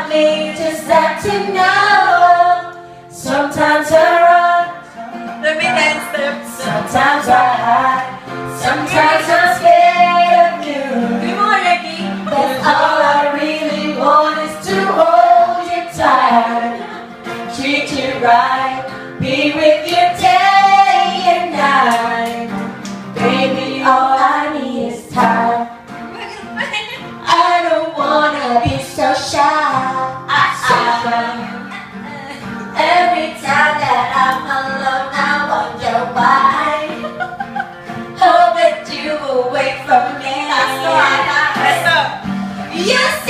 about me, just that to know. Sometimes I run, let me dance them. sometimes I hide, sometimes I'm scared of you. Come on, Ricky. But all I really want is to hold you tight, treat you right, be with you day and night. Baby, all I need is time. I don't wanna be so shy. Every time that I'm alone, I wonder why. Hope that you will wait for me. Let's go. You